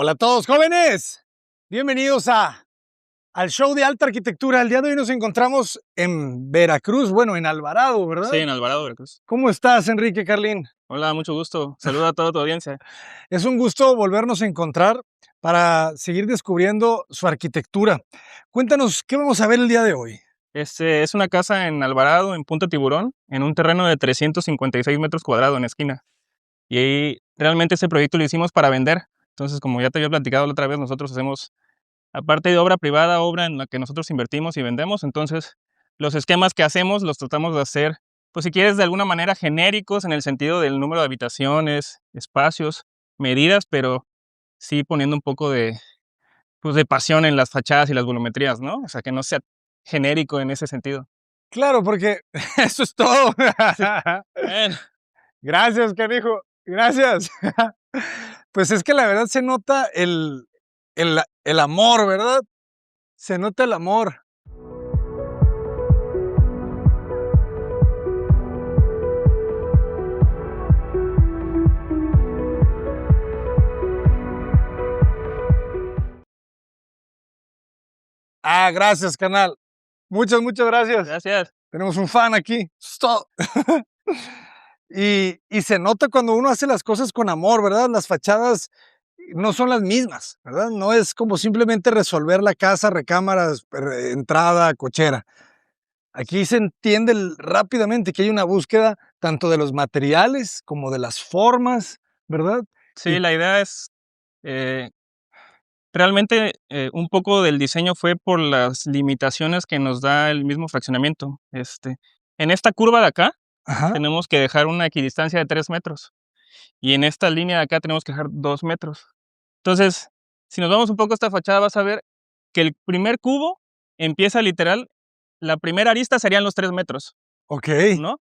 Hola a todos, jóvenes. Bienvenidos al show de alta arquitectura. El día de hoy nos encontramos en Veracruz, bueno, en Alvarado, ¿verdad? Sí, en Alvarado, Veracruz. ¿Cómo estás, Enrique Carlín? Hola, mucho gusto. Saluda a toda tu audiencia. Es un gusto volvernos a encontrar para seguir descubriendo su arquitectura. Cuéntanos, ¿qué vamos a ver el día de hoy? Es una casa en Alvarado, en Punta Tiburón, en un terreno de 356 metros cuadrados en esquina. Y ahí realmente ese proyecto lo hicimos para vender. Entonces, como ya te había platicado la otra vez, nosotros hacemos, aparte de obra privada, obra en la que nosotros invertimos y vendemos. Entonces, los esquemas que hacemos los tratamos de hacer, pues si quieres, de alguna manera genéricos en el sentido del número de habitaciones, espacios, medidas, pero sí poniendo un poco pues de pasión en las fachadas y las volumetrías, ¿no? O sea, que no sea genérico en ese sentido. Claro, porque eso es todo. Sí. Bueno, Gracias, canijo. Gracias. Pues es que la verdad se nota el amor, ¿verdad? Se nota el amor. Gracias, canal. Muchas gracias. gracias. Tenemos un fan aquí. Eso es todo. Y se nota cuando uno hace las cosas con amor, ¿verdad? Las fachadas no son las mismas, ¿verdad? No es como simplemente resolver la casa, recámaras, entrada, cochera. Aquí se entiende rápidamente que hay una búsqueda tanto de los materiales como de las formas, ¿verdad? Sí, Y la idea es, eh, realmente, un poco del diseño fue por las limitaciones que nos da el mismo fraccionamiento. En esta curva de acá, ajá, tenemos que dejar una equidistancia de 3 metros, y en esta línea de acá tenemos que dejar 2 metros. Entonces, si nos vamos un poco a esta fachada, vas a ver que el primer cubo empieza literal, la primera arista serían los 3 metros, ok, ¿no?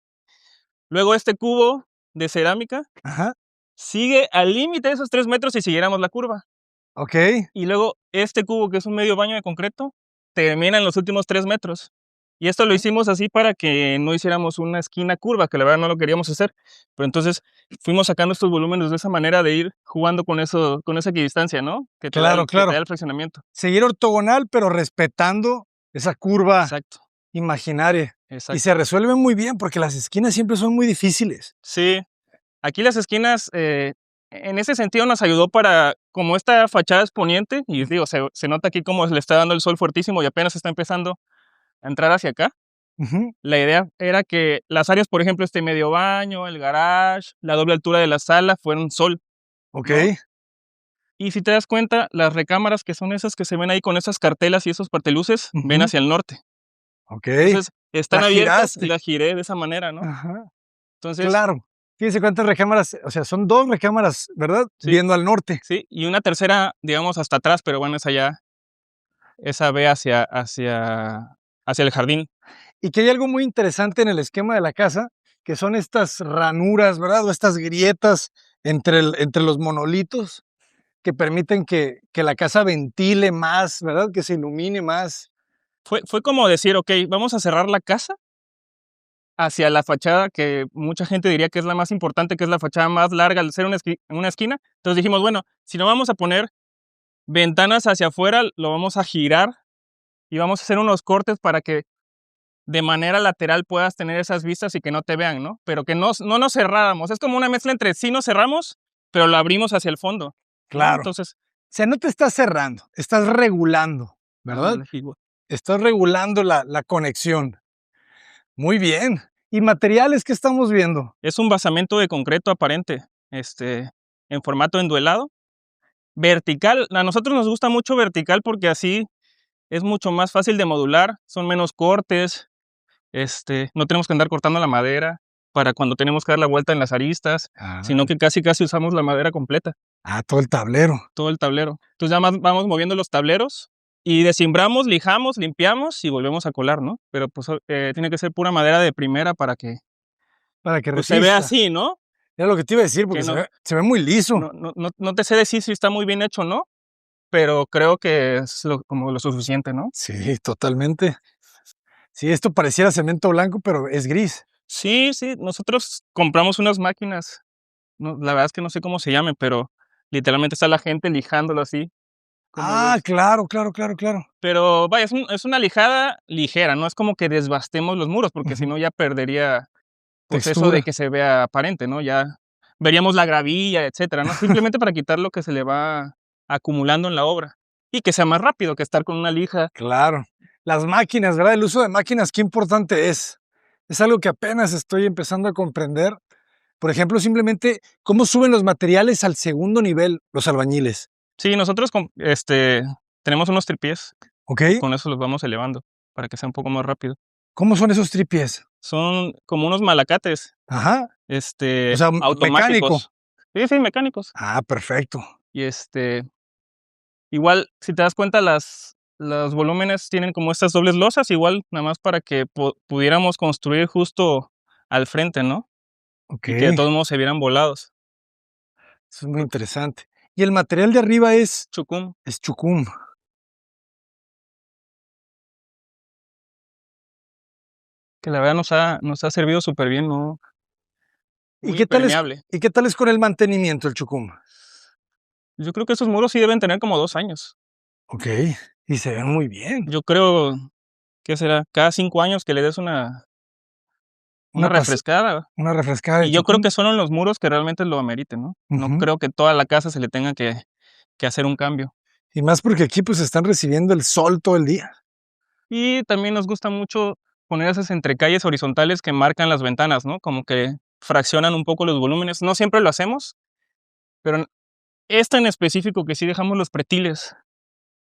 Luego este cubo de cerámica ajá, sigue al límite de esos 3 metros si siguiéramos la curva. ok, Y luego este cubo, que es un medio baño de concreto, termina en los últimos 3 metros. Y esto lo hicimos así para que no hiciéramos una esquina curva, que la verdad no lo queríamos hacer. Pero entonces fuimos sacando estos volúmenes de esa manera de ir jugando con eso, con esa equidistancia, ¿no? claro, Que te claro. da el fraccionamiento. Seguir ortogonal, pero respetando esa curva Exacto, imaginaria. Y exacto. se resuelve muy bien porque las esquinas siempre son muy difíciles. Sí, aquí las esquinas, en ese sentido nos ayudó para, como esta fachada es poniente, y digo, se nota aquí cómo le está dando el sol fuertísimo y apenas está empezando a entrar hacia acá. Ujú, La idea era que las áreas, por ejemplo, este medio baño, el garage, la doble altura de la sala, fueron sol, ok, ¿no? Y si te das cuenta, las recámaras, que son esas que se ven ahí con esas cartelas y esos parteluces, ven ujú, hacia el norte. ok. Entonces, La están abiertas y giraste. las giré de esa manera, ¿no? Ajá, Entonces, claro. Fíjense cuántas recámaras, o sea, son 2 recámaras, ¿verdad? sí, Viendo al norte. sí, y una tercera, digamos, hasta atrás, pero bueno, esa ve hacia el jardín. Y que hay algo muy interesante en el esquema de la casa, que son estas ranuras, ¿verdad? O estas grietas entre los monolitos que permiten que la casa ventile más, ¿verdad? Que se ilumine más. Fue como decir: "Okey, vamos a cerrar la casa hacia la fachada que mucha gente diría que es la más importante, que es la fachada más larga al ser una esquina". Entonces dijimos: "Bueno, si no vamos a poner ventanas hacia afuera, lo vamos a girar y vamos a hacer unos cortes para que de manera lateral puedas tener esas vistas y que no te vean", ¿no? Pero que no nos cerráramos. Es como una mezcla entre sí nos cerramos, pero lo abrimos hacia el fondo, ¿no? Claro. Entonces, O sea, no te estás cerrando, estás regulando, ¿verdad? ándale, igual. Estás regulando la conexión. Muy bien. ¿Y materiales que estamos viendo? Es un basamento de concreto aparente, en formato enduelado, vertical. A nosotros nos gusta mucho vertical porque así es mucho más fácil de modular, son menos cortes, no tenemos que andar cortando la madera para cuando tenemos que dar la vuelta en las aristas, sino Ah, que casi usamos la madera completa, todo el tablero. todo el tablero. Entonces ya más vamos moviendo los tableros y desimbramos, lijamos, limpiamos y volvemos a colar, ¿no? Pero pues tiene que ser pura madera de primera para que Para que pues se vea resista. así, ¿no? Era lo que te iba a decir, Que porque no, se ve muy liso. no te sé decir si está muy bien hecho o no, pero creo que es como lo suficiente, ¿no? Sí, totalmente. Sí, esto pareciera cemento blanco, pero es gris. Sí, sí, nosotros compramos unas máquinas, no, la verdad es que no sé cómo se llamen, pero literalmente está la gente lijándolo así, como Ah, ves. claro, claro, claro, claro. Pero vaya, es una lijada ligera, no es como que desbastemos los muros, porque si Ujú. no ya perdería, pues, eso de Textura. que se vea aparente, ¿no? Ya veríamos la gravilla, etcétera, ¿no? Simplemente para quitar lo que se le va acumulando en la obra, y que sea más rápido que estar con una lija. Claro. Las máquinas, ¿verdad? El uso de máquinas, qué importante es. Es algo que apenas estoy empezando a comprender. Por ejemplo, simplemente, ¿cómo suben los materiales al segundo nivel los albañiles? Sí, nosotros tenemos unos tripiés, ¿Ok? y con eso los vamos elevando, para que sea un poco más rápido. ¿Cómo son esos tripies? Son como unos malacates, Ajá. O sea, mecánico. automáticos. Sí, sí, mecánicos. Ah, perfecto. Y, igual, si te das cuenta, los volúmenes tienen como estas dobles losas, igual, nada más para que pudiéramos construir justo al frente, ¿no? Ok. Y que de todos modos se vieran volados. Eso es muy interesante. Y el material de arriba Chucum, es chucum. que la verdad nos ha servido súper bien, ¿no? ¿Y Muy qué tal es, impermeable. y qué tal es con el mantenimiento el chucum? Yo creo que esos muros sí deben tener como 2 años. Ok. Y se ven muy bien. Yo creo, ¿qué será? Cada 5 años que le des una Una, refrescada. una refrescada de Y yo creo chucum. que son en los muros que realmente lo ameriten, ¿no? No Ujú. creo que toda la casa se le tenga que hacer un cambio. Y más porque aquí pues están recibiendo el sol todo el día. Y también nos gusta mucho poner esas entrecalles horizontales que marcan las ventanas, ¿no? Como que fraccionan un poco los volúmenes. No siempre lo hacemos, pero esta en específico que sí dejamos los pretiles,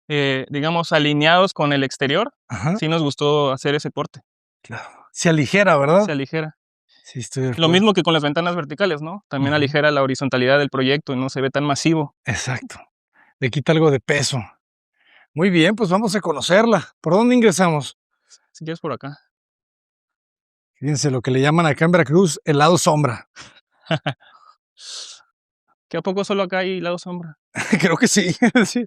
digamos, alineados con el exterior, Ajá. sí nos gustó hacer ese corte, Claro. Se aligera, ¿verdad? se aligera. Sí, estoy de Lo acuerdo. mismo que con las ventanas verticales, ¿no? También Ujú. aligera la horizontalidad del proyecto y no se ve tan masivo. Exacto. Le quita algo de peso. Muy bien, pues vamos a conocerla. ¿Por dónde ingresamos? Si quieres por acá. Fíjense lo que le llaman acá en Veracruz el lado sombra. ¿Que a poco solo acá hay lado sombra? Creo que sí, sí.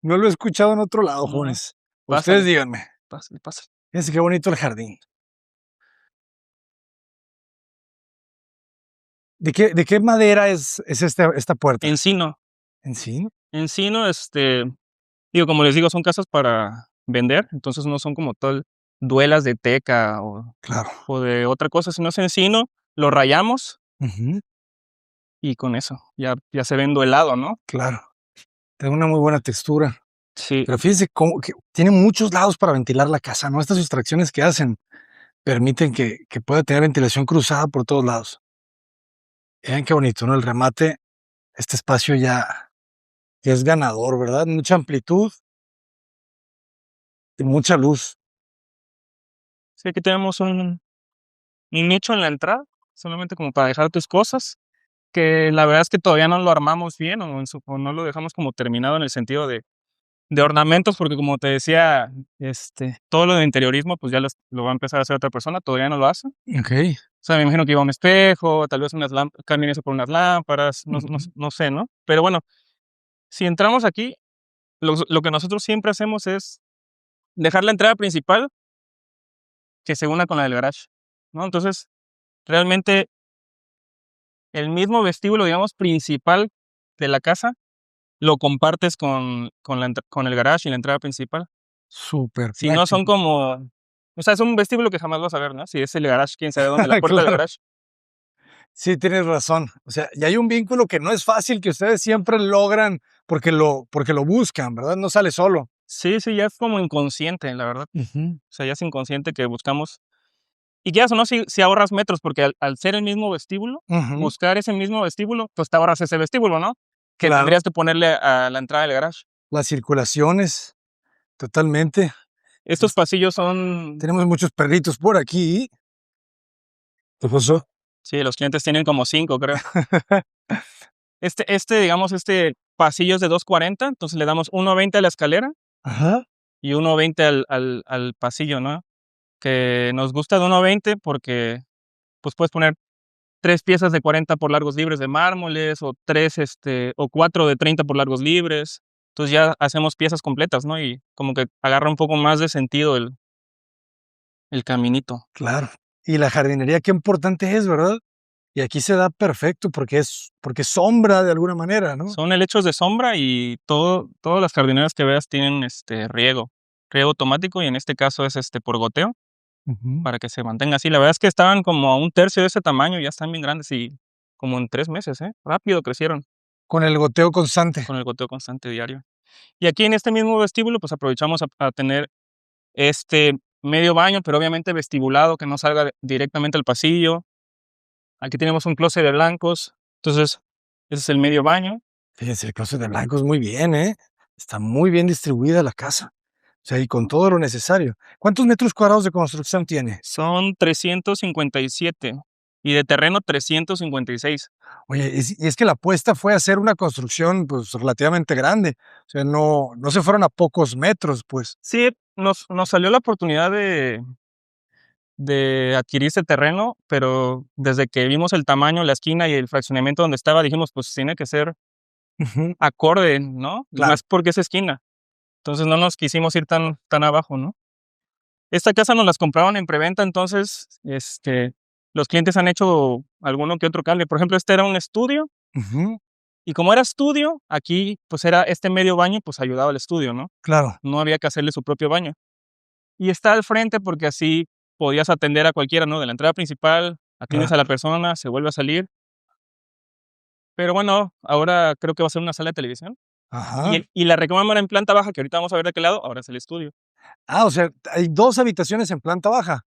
No lo he escuchado en otro lado, No, jóvenes. Ustedes pásale, díganme. pásale, pásale. Fíjense qué bonito el jardín. ¿De qué madera es esta puerta? Encino, ¿Encino? encino, digo, como les digo, son casas para vender, entonces no son como tal duelas de teca Claro. o de otra cosa, sino es encino, lo rayamos Ujú, y con eso ya se ve enduelado, ¿no? claro. Tiene una muy buena textura. Sí, Pero fíjense cómo que tiene muchos lados para ventilar la casa, ¿no? Estas sustracciones que hacen permiten que pueda tener ventilación cruzada por todos lados. Vean qué bonito, ¿no? El remate, este espacio ya es ganador, ¿verdad? Mucha amplitud y mucha luz. sí, aquí tenemos un nicho en la entrada, solamente como para dejar tus cosas, que la verdad es que todavía no lo armamos bien o no lo dejamos como terminado en el sentido de ornamentos, porque como te decía, todo lo de interiorismo, pues ya lo va a empezar a hacer otra persona, todavía no lo hace. O Okey. sea, me imagino que iba un espejo, tal vez unas lámparas, cambian por unas lámparas, Ujú. no sé, ¿no? Pero bueno, si entramos aquí, lo que nosotros siempre hacemos es dejar la entrada principal que se una con la del garage, ¿no? Entonces, realmente el mismo vestíbulo, digamos, principal de la casa, lo compartes con el garage y la entrada principal. Súper Si no son práctico. como, o sea, es un vestíbulo que jamás vas a ver, ¿no? Si es el garage, quién sabe dónde, la puerta del Claro. garage. Sí, tienes razón. O sea, y hay un vínculo que no es fácil, que ustedes siempre logran porque lo buscan, ¿verdad? No sale solo. Sí, sí, ya es como inconsciente, la verdad. Ujú, O sea, ya es inconsciente que buscamos. Y quieras o no, si ahorras metros, porque al ser el mismo vestíbulo, ujú, buscar ese mismo vestíbulo, pues te ahorras ese vestíbulo, ¿no? Que claro. tendrías que ponerle a la entrada del garage. Las circulaciones, totalmente. Estos Es pasillos son, tenemos muchos perritos por aquí. ¿Qué pasó? sí, los clientes tienen como 5, creo. Digamos, pasillo es de 240, entonces le damos 1.20 a la escalera Ajá, y 1.20 al pasillo, ¿no? Que nos gusta de 1.20 porque, pues, puedes poner 3 piezas de 40 por largos libres de mármoles, o 3, o 4 de 30 por largos libres. Entonces, ya hacemos piezas completas, ¿no? Y como que agarra un poco más de sentido el caminito. claro. Y la jardinería, qué importante es, ¿verdad? Y aquí se da perfecto porque es sombra de alguna manera, ¿no? Son helechos de sombra y todas las jardineras que veas tienen, riego automático y en este caso es, por goteo, Ujú. para que se mantenga así. La verdad es que estaban como a un tercio de ese tamaño, ya están bien grandes y como en 3 meses, rápido crecieron Con el goteo constante. con el goteo constante diario. Y aquí en este mismo vestíbulo, pues aprovechamos a tener medio baño, pero obviamente vestibulado, que no salga directamente al pasillo. Aquí tenemos un closet de blancos, entonces ese es el medio baño. Fíjense, el closet de blancos muy bien, ¿eh? Está muy bien distribuida la casa. O sea, y con todo lo necesario. ¿Cuántos metros cuadrados de construcción tiene? Son 357 y de terreno 356. Oye, y es que la apuesta fue hacer una construcción, pues, relativamente grande. O sea, no se fueron a pocos metros, pues. Sí, nos salió la oportunidad de adquirir este terreno, pero desde que vimos el tamaño, la esquina y el fraccionamiento donde estaba, dijimos, pues tiene que ser Ujú, acorde, ¿no? Y claro. más porque es esquina. Entonces no nos quisimos ir tan abajo, ¿no? Esta casa nos las compraron en preventa, entonces, los clientes han hecho alguno que otro cambio. Por ejemplo, este era un estudio, Ujú, y como era estudio, aquí, pues, era este medio baño, pues, ayudaba al estudio, ¿no? claro. No había que hacerle su propio baño. Y está al frente porque así podías atender a cualquiera, ¿no? De la entrada principal, atiendes Ah, a la persona, se vuelve a salir. Pero bueno, ahora creo que va a ser una sala de televisión. Y ajá. el y la recámara en planta baja, que ahorita vamos a ver de qué lado, ahora es el estudio. Ah, o sea, hay 2 habitaciones en planta baja.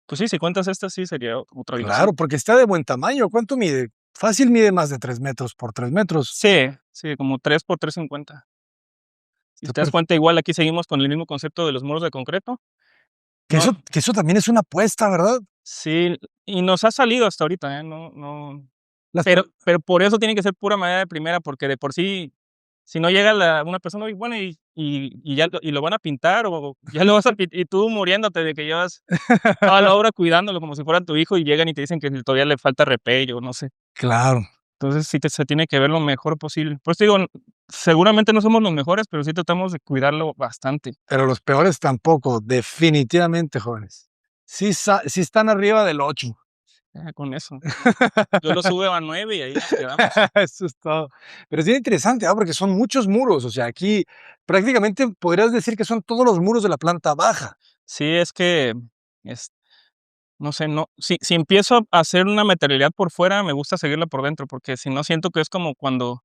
Pues sí, si cuentas esta, sí sería otra habitación. Claro, porque está de buen tamaño. ¿Cuánto mide? Fácil mide más de 3 metros por 3 metros. Sí, sí, como 3 por 3,50. Y si Está te das cuenta, igual aquí seguimos con el mismo concepto de los muros de concreto. que No, eso también es una apuesta, ¿verdad? sí, y nos ha salido hasta ahorita, no, Las pero por eso tiene que ser pura madera de primera, porque de por sí, si no llega una persona, y bueno, y ya lo van a pintar, o ya lo vas a pin y tú muriéndote de que llevas toda la obra cuidándolo como si fuera tu hijo, y llegan y te dicen que todavía le falta repello, no sé. claro, Entonces, sí se tiene que ver lo mejor posible. Por eso te digo, seguramente no somos los mejores, pero sí tratamos de cuidarlo bastante. pero los peores tampoco, definitivamente, jóvenes. Sí están arriba del 8. Con eso. Yo lo sube a 9 y ahí nos quedamos. Eso es todo. Pero es bien interesante, porque son muchos muros. O sea, aquí prácticamente podrías decir que son todos los muros de la planta baja. Sí, es que, es no sé, no si empiezo a hacer una materialidad por fuera, me gusta seguirla por dentro, porque si no siento que es como cuando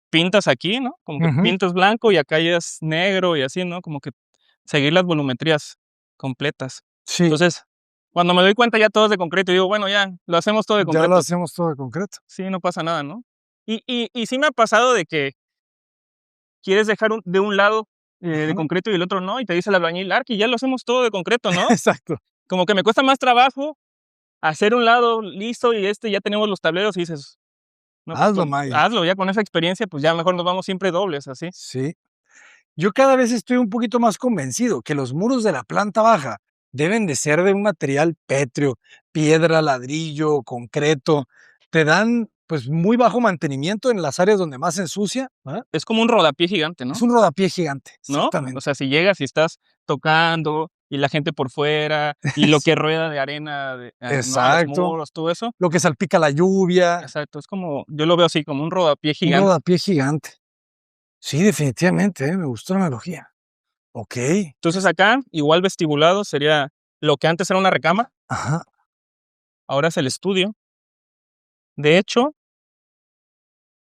pintas aquí, ¿no? Como que Ujú, pintas blanco y acá ya es negro y así, ¿no? Como que seguir las volumetrías completas. sí, Entonces, cuando me doy cuenta ya todo es de concreto, y digo: "Bueno, ya, lo hacemos todo de ya lo concreto". hacemos todo de concreto. Sí, no pasa nada, ¿no? Y sí me ha pasado de que quieres dejar de un lado, de Ajá, concreto y el otro no, y te dice el albañil: "Arqui, ya lo hacemos todo de concreto, ¿no?". exacto. Como que me cuesta más trabajo hacer un lado listo y ya tenemos los tableros y dices: "No, pues Hazlo, May. hazlo, ya con esa experiencia, pues ya mejor nos vamos siempre dobles", así. Sí. Yo cada vez estoy un poquito más convencido que los muros de la planta baja deben de ser de un material pétreo, piedra, ladrillo, concreto. Te dan, pues, muy bajo mantenimiento en las áreas donde más se ensucia, ¿verdad? Es como un rodapié gigante, Es ¿no? un rodapié gigante, ¿No? O exactamente. sea, si llegas y estás tocando, y la gente por fuera, y lo que rueda de arena ¿no? A los Exacto. muros, todo eso. Lo que salpica la lluvia, Exacto, es como yo lo veo así, como un rodapié un gigante. rodapié gigante. Sí, definitivamente, me gustó la analogía. Okey. Entonces acá, igual vestibulado, sería lo que antes era una recámara, Ajá, ahora es el estudio. De hecho,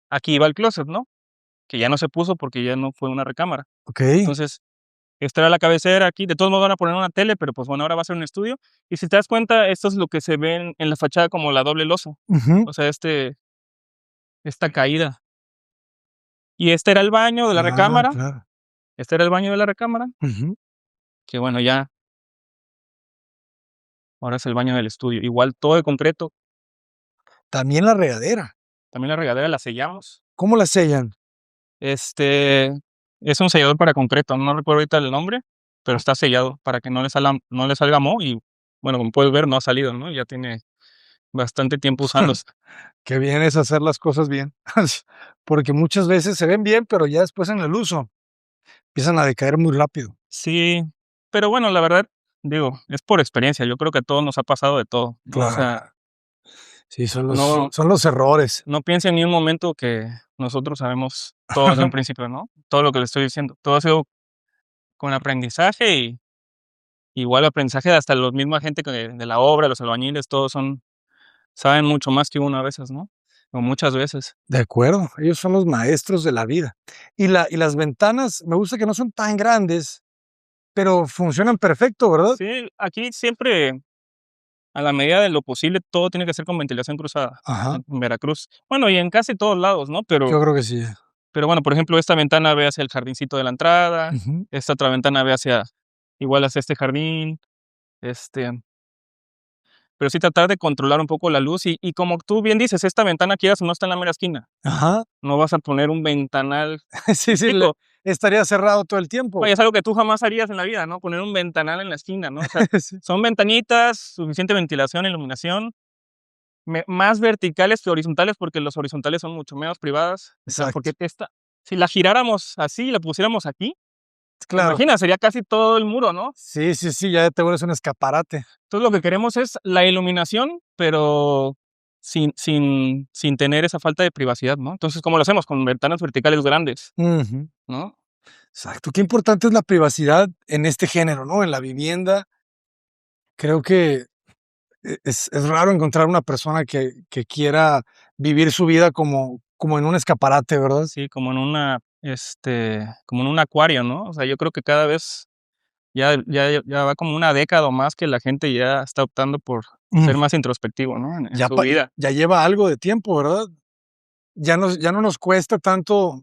aquí iba el clóset, ¿no? Que ya no se puso porque ya no fue una recámara. okey. Entonces, esta era la cabecera aquí. De todos modos van a poner una tele, pero pues bueno, ahora va a ser un estudio. Y si te das cuenta, esto es lo que se ve en la fachada como la doble losa. Ujú. O sea, esta caída. Y este era el baño de la Ah, recámara. claro. Este era el baño de la recámara. Ujú. Que bueno, ya, ahora es el baño del estudio. Igual todo de concreto. También la regadera, También la regadera la sellamos. ¿cómo la sellan? Este, es un sellador para concreto, no recuerdo ahorita el nombre, pero está sellado para que no le salga moho y, bueno, como puedes ver, no ha salido, ¿no? Ya tiene bastante tiempo usándose. Qué bien es hacer las cosas bien, porque muchas veces se ven bien, pero ya después en el uso empiezan a decaer muy rápido. Sí, pero bueno, la verdad, digo, es por experiencia, yo creo que a todos nos ha pasado de todo, ¿no? O Claro. sea, Sí, No, son los errores. no piensen ni un momento que nosotros sabemos todo desde un principio, ¿no? Todo lo que le estoy diciendo. Todo ha sido con aprendizaje y igual aprendizaje de hasta los misma gente de la obra, los albañiles, todos saben mucho más que uno a veces, ¿no? O muchas veces. De acuerdo, ellos son los maestros de la vida. Y las ventanas, me gusta que no son tan grandes, pero funcionan perfecto, ¿verdad? Sí, aquí siempre, a la medida de lo posible, todo tiene que ser con ventilación cruzada Ajá, en Veracruz. Bueno, y en casi todos lados, ¿no? yo creo que sí. Pero bueno, por ejemplo, esta ventana ve hacia el jardincito de la entrada, Ujú. esta otra ventana ve igual hacia este jardín, este, pero sí tratar de controlar un poco la luz y como tú bien dices, esta ventana quieras o no está en la mera esquina. Ajá, No vas a poner un ventanal, ¿me sí, sí, explico? estaría cerrado todo el tiempo. Vaya, es algo que tú jamás harías en la vida, ¿no? Poner un ventanal en la esquina, ¿no? O sea, Sí, son ventanitas, suficiente ventilación, iluminación, más verticales que horizontales, porque los horizontales son mucho menos privadas. O sea, exacto, porque si la giráramos así y la pusiéramos aquí, ¿te claro. imaginas? Sería casi todo el muro, ¿no? Sí, sí, sí, ya te vuelves un escaparate. Entonces lo que queremos es la iluminación, pero sin tener esa falta de privacidad, ¿no? Entonces, ¿cómo lo hacemos? Con ventanas verticales grandes, Ujú, ¿no? exacto. Qué importante es la privacidad en este género, ¿no? En la vivienda. Creo que es raro encontrar una persona que quiera vivir su vida como en un escaparate, ¿verdad? Sí, como en un acuario, ¿no? O sea, yo creo que cada vez ya va como una década o más que la gente ya está optando por Mm, ser más introspectivo, ¿no? En su vida. ya lleva algo de tiempo, ¿verdad? Ya no nos cuesta tanto,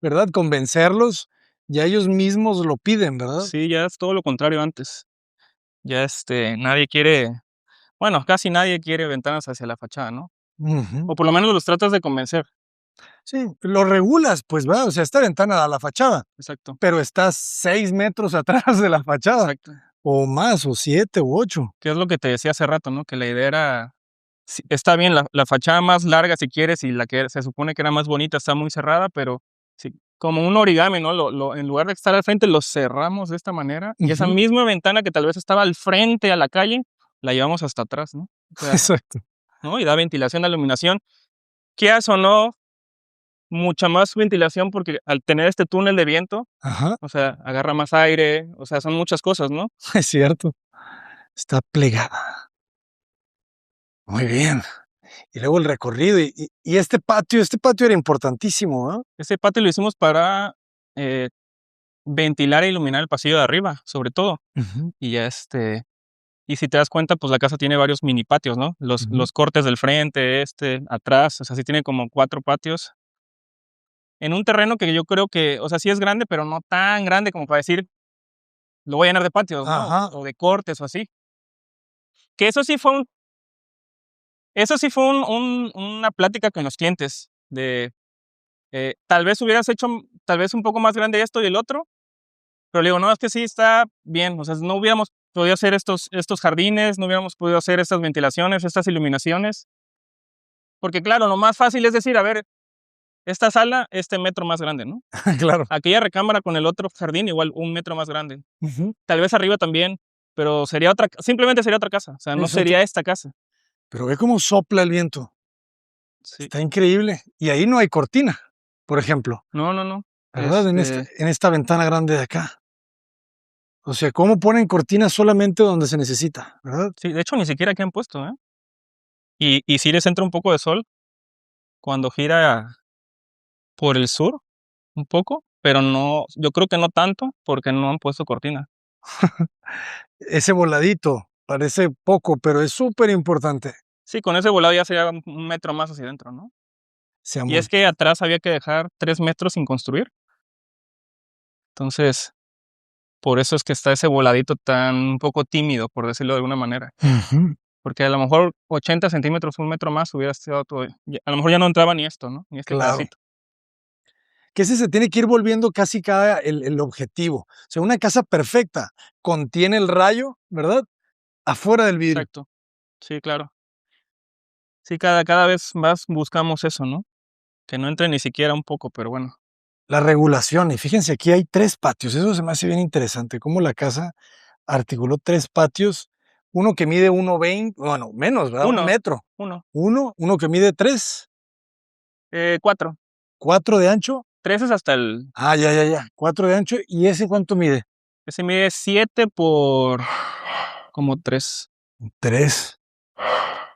¿verdad? Convencerlos, ya ellos mismos lo piden, ¿verdad? Sí, ya es todo lo contrario antes. Ya, nadie quiere, bueno, casi nadie quiere ventanas hacia la fachada, ¿no? Ujú. O por lo menos los tratas de convencer. Sí, lo regulas, pues, ¿verdad? O sea, esta ventana da a la fachada, Exacto, pero está 6 metros atrás de la fachada, exacto. o más, o 7 u 8. Que es lo que te decía hace rato, ¿no? Que la idea era, está bien, la fachada más larga si quieres y la que se supone que era más bonita está muy cerrada, pero sí, como un origami, ¿no? En lugar de estar al frente, lo cerramos de esta manera y esa Ujú. misma ventana que tal vez estaba al frente a la calle, la llevamos hasta atrás, ¿no? O sea, Exacto. ¿no? Y da ventilación, da iluminación. Quieras o no, mucha más ventilación porque al tener este túnel de viento, Ajá, o sea, agarra más aire, o sea, son muchas cosas, ¿no? es cierto, está plegada. Muy bien. Y luego el recorrido y este patio era importantísimo, ¿ah? Ese patio lo hicimos para eh, ventilar e iluminar el pasillo de arriba, sobre todo. Ujú, Y ya y si te das cuenta, pues la casa tiene varios mini patios, ¿no? ujú. Los cortes del frente, atrás, o sea, sí tiene como 4 patios. En un terreno que yo creo que, o sea, sí es grande, pero no tan grande como para decir, lo voy a llenar de patios, ¿no? Ajá, O de cortes o así. Que eso sí fue una plática con los clientes de, tal vez hubieras hecho, tal vez un poco más grande esto y el otro, pero le digo, no, es que sí está bien, o sea, no hubiéramos podido hacer estos jardines, no hubiéramos podido hacer estas ventilaciones, estas iluminaciones, porque claro, lo más fácil es decir, a ver, esta sala, este metro más grande, ¿no? claro. Aquella recámara con el otro jardín, igual un metro más grande. Ujú. Tal vez arriba también, pero simplemente sería otra casa, o sea, no Exacto. sería esta casa. Pero ve cómo sopla el viento. Sí. Está increíble. Y ahí no hay cortina, por ejemplo, No, no, no. ¿verdad? En esta ventana grande de acá. O sea, ¿cómo ponen cortinas solamente donde se necesita, verdad? Sí, de hecho, ni siquiera aquí han puesto, ¿eh? Y sí les entra un poco de sol cuando gira por el sur, un poco, pero no, yo creo que no tanto, porque no han puesto cortina. Ese voladito parece poco, pero es súper importante. Sí, con ese volado ya sería un metro más hacia adentro, ¿no? Se Y es amolda. que atrás había que dejar 3 metros sin construir. Entonces, por eso es que está ese voladito tan un poco tímido, por decirlo de alguna manera. Ujú, Porque a lo mejor 80 centímetros, un metro más hubiera estado todo, a lo mejor ya no entraba ni esto, ¿no? Ni este claro. pedacito. Que ese se tiene que ir volviendo casi cada el objetivo. O sea, una casa perfecta contiene el rayo, ¿verdad? Afuera del vidrio. Exacto. Sí, claro. Sí, cada vez más buscamos eso, ¿no? Que no entre ni siquiera un poco, pero bueno. La regulación. Y fíjense, aquí hay 3 patios. Eso se me hace bien interesante, cómo la casa articuló 3 patios, uno que mide 1.20, bueno, menos, ¿verdad? Un Uno, metro. uno. Uno que mide 3, 4. 4 de ancho. 3 es hasta el... Ah, ya. 4 de ancho. ¿Y ese cuánto mide? Ese mide 7 por como 3. 3.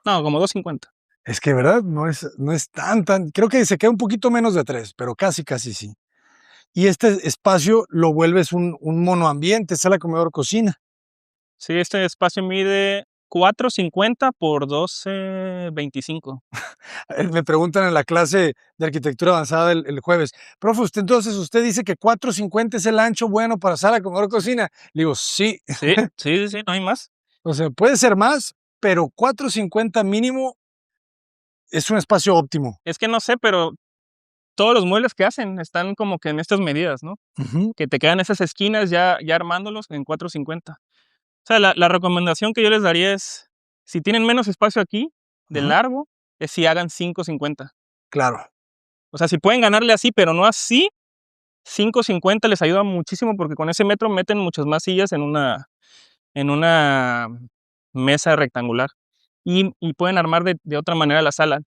No, como 2.50. Es que, ¿verdad? No es tan, creo que se queda un poquito menos de 3, pero casi, casi sí. Y este espacio lo vuelves un monoambiente, sala, comedor, cocina. Sí, este espacio mide 4.50 por 12.25. Me preguntan en la clase de arquitectura avanzada el jueves, profe, usted dice que 4.50 es el ancho bueno para sala, comedor, cocina. Le digo, sí, Sí, no hay más. o sea, puede ser más, pero 4.50 mínimo es un espacio óptimo. Es que no sé, pero todos los muebles que hacen están como que en estas medidas, ¿no? Ujú, Que te quedan esas esquinas ya armándolos en 4.50. O sea, la recomendación que yo les daría es, si tienen menos espacio aquí, de ujú, largo, es si hagan 5.50. claro, O sea, si pueden ganarle así, pero no así, 5.50 les ayuda muchísimo porque con ese metro meten muchas más sillas en una mesa rectangular y pueden armar de otra manera la sala.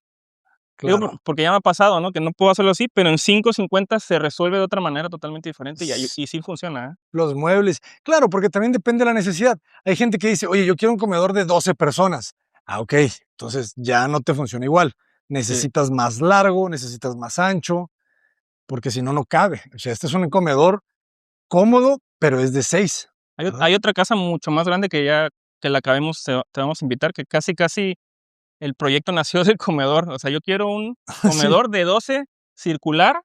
Digo, claro. porque ya me ha pasado, ¿no? Que no puedo hacerlo así, pero en 5.50 se resuelve de otra manera totalmente diferente y sí funciona, ¿eh? Los muebles. Claro, porque también depende de la necesidad. Hay gente que dice, oye, yo quiero un comedor de 12 personas. Ah, ok, entonces ya no te funciona igual. Sí. Necesitas más largo, necesitas más ancho, porque si no, no cabe. O sea, este es un comedor cómodo, pero es de 6, ¿verdad? Hay otra casa mucho más grande que ya que la acabemos, te vamos a invitar, que casi el proyecto nació del comedor. O sea, yo quiero un Sí, comedor de 12 circular,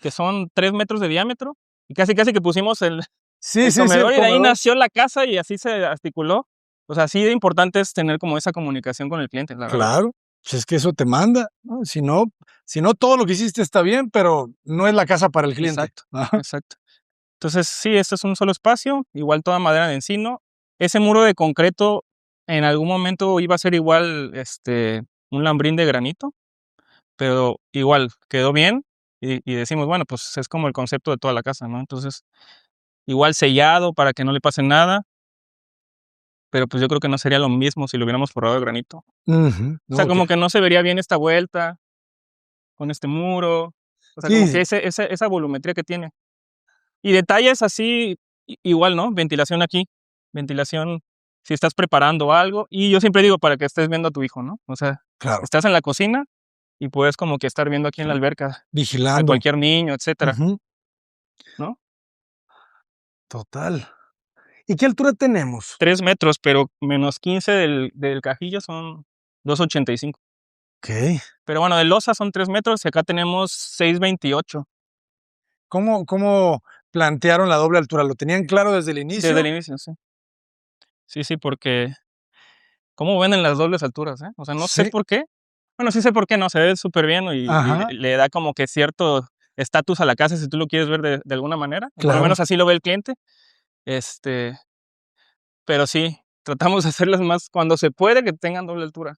que son 3 metros de diámetro, y casi que pusimos el sí, el sí, sí, el comedor, y de ahí comedor. nació la casa y así se articuló. O sea, así de importante es tener como esa comunicación con el cliente, la verdad. Claro, pues es que eso te manda, ¿no? Si no, todo lo que hiciste está bien, pero no es la casa para el cliente. Exacto, Ajá, exacto. Entonces, sí, este es un solo espacio, igual toda madera de encino. Ese muro de concreto en algún momento iba a ser igual, un lambrín de granito, pero igual quedó bien y decimos, bueno, pues es como el concepto de toda la casa, ¿no? Entonces, igual sellado para que no le pase nada, pero pues yo creo que no sería lo mismo si lo hubiéramos forrado de granito. O ujú, sea, okey. como que no se vería bien esta vuelta con este muro, o sea, como que Sí, esa volumetría que tiene. Y detalles así, igual, ¿no? Ventilación aquí, ventilación si estás preparando algo. Y yo siempre digo para que estés viendo a tu hijo, ¿no? O sea, claro. estás en la cocina y puedes como que estar viendo aquí en la alberca a Vigilando. cualquier niño, etcétera, Ujú, ¿no? total. ¿Y qué altura tenemos? 3 metros, pero menos 15 del cajillo son 2.85. Okey. Pero bueno, de losa son 3 metros y acá tenemos 6.28 ¿Cómo plantearon la doble altura? ¿Lo tenían claro desde el desde el inicio? inicio, sí. Sí, porque cómo venden las dobles alturas, ¿eh? O sea, no sé Sí. por qué. Bueno, sí sé por qué, no, se ve súper bien y Ajá, le da como que cierto estatus a la casa, si tú lo quieres ver de alguna manera, o por lo claro. menos así lo ve el cliente. Este, pero sí, tratamos de hacerlas más cuando se puede, que tengan doble altura,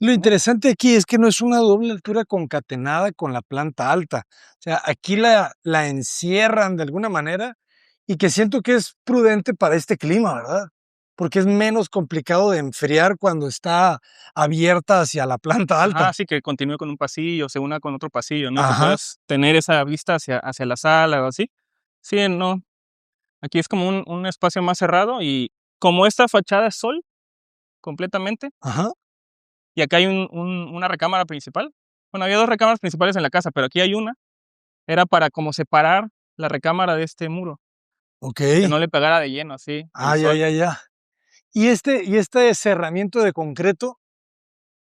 Lo ¿no? interesante aquí es que no es una doble altura concatenada con la planta alta. O sea, aquí la encierran de alguna manera y que siento que es prudente para este clima, ¿verdad? Porque es menos complicado de enfriar cuando está abierta hacia la planta Ajá, alta. sí, que continúe con un pasillo, se una con otro pasillo, ¿no? Y que Ajá, puedas tener esa vista hacia la sala o así. Sí, no, aquí es como un espacio más cerrado y como esta fachada es sol completamente, ajá, y acá hay una recámara principal. Bueno, había 2 recámaras principales en la casa, pero aquí hay una. Era para como separar la recámara de este muro, que okey. no le pegara de lleno así el Ah, ya, sol. ya, ya. ¿Y este cerramiento de concreto?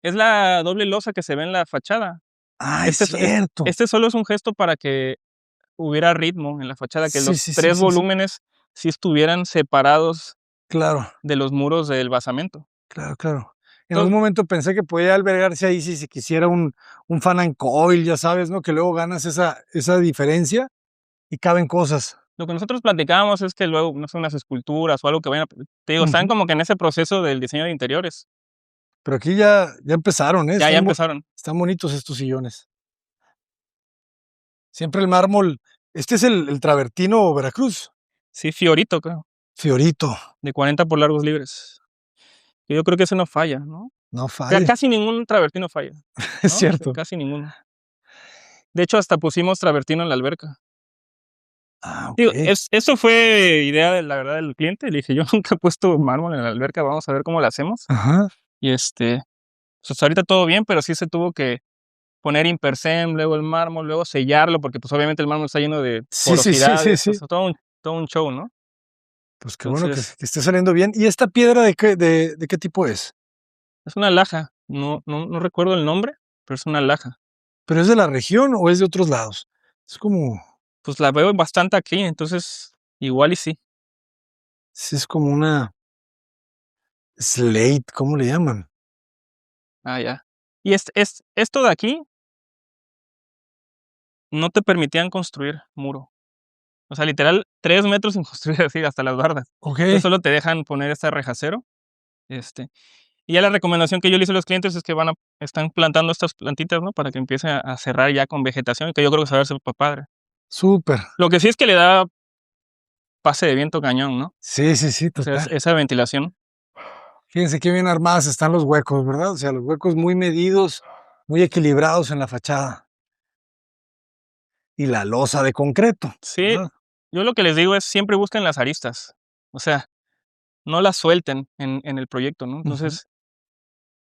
Es la doble losa que se ve en la fachada. Ah, es Este cierto. solo es un gesto para que hubiera ritmo en la fachada, que Sí, los sí, sí, 3 sí, sí. volúmenes sí estuvieran separados Claro. de los muros del basamento. Claro, claro. En algún Entonces, momento pensé que podía albergarse ahí si se quisiera un fan and coil, ya sabes, ¿no? Que luego ganas esa diferencia y caben cosas. lo que nosotros platicábamos es que luego, no sé, unas esculturas o algo que vayan a te digo, están Ujú. como que en ese proceso del diseño de interiores. Pero aquí ya empezaron, ¿eh? Ya empezaron. Están bonitos estos sillones. Siempre el mármol. Este es el travertino Veracruz, Sí, Fiorito, creo, Fiorito. de 40 por largos libres. Yo creo que ese no falla, ¿no? No falla, Casi ningún travertino falla, es ¿no? Sí, cierto. casi ninguno. De hecho, hasta pusimos travertino en la alberca. Ah, Digo, okey. eso fue idea de la verdad del cliente. Le dije: "Yo nunca he puesto mármol en la alberca, vamos a ver cómo la hacemos". Ajá. Y, pues, hasta ahorita todo bien, pero sí se tuvo que poner Impersem, luego el mármol, luego sellarlo, porque, pues, obviamente el mármol está lleno de Sí, sí, sí, sí, porosidades, o sí. sea, todo un show, ¿no? Pues qué bueno que Entonces, que esté saliendo bien. ¿Y esta piedra de qué tipo es? es una laja, no recuerdo el nombre, pero es una laja. ¿Pero es de la región o es de otros lados? Es como Pues, la veo bastante aquí, entonces, igual y sí. sí, es como una slate, ¿cómo le llaman? Ah, ya. Y esto de aquí no te permitían construir muro. O sea, literal, 3 metros sin construir así hasta las bardas. Entonces, Okey, solo te dejan poner este rejacero, y ya la recomendación que yo le hice a los clientes es que están plantando estas plantitas, ¿no? Para que empiece a cerrar ya con vegetación, que yo creo que se va a ver superpadre. súper. Lo que sí es que le da pase de viento cañón, ¿no? Sí, sí, sí, O sea, total. esa ventilación. Fíjense qué bien armadas están los huecos, ¿verdad? O sea, los huecos muy medidos, muy equilibrados en la fachada. Y la losa de concreto, Sí, ¿verdad? yo lo que les digo es siempre busquen las aristas. O sea, no las suelten en el proyecto, ¿no? Ujú. Entonces,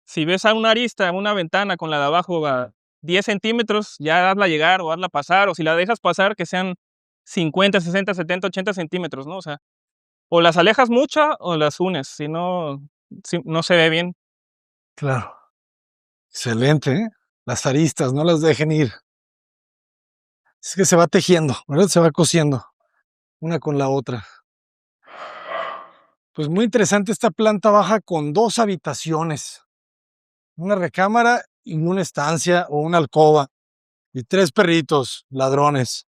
si ves a una arista, una ventana con la de abajo a 10 centímetros, ya hazla llegar o hazla pasar, o si la dejas pasar, que sean 50, 60, 70, 80 centímetros, ¿no? O sea, o las alejas mucho o las unes, si no, no se ve bien. Claro. Excelente, ¿eh? Las aristas, no las dejen ir. Es que se va tejiendo, ¿verdad? Se va cosiendo una con la otra. Pues muy interesante esta planta baja con 2 habitaciones, una recámara y una estancia o una alcoba, y 3 perritos ladrones.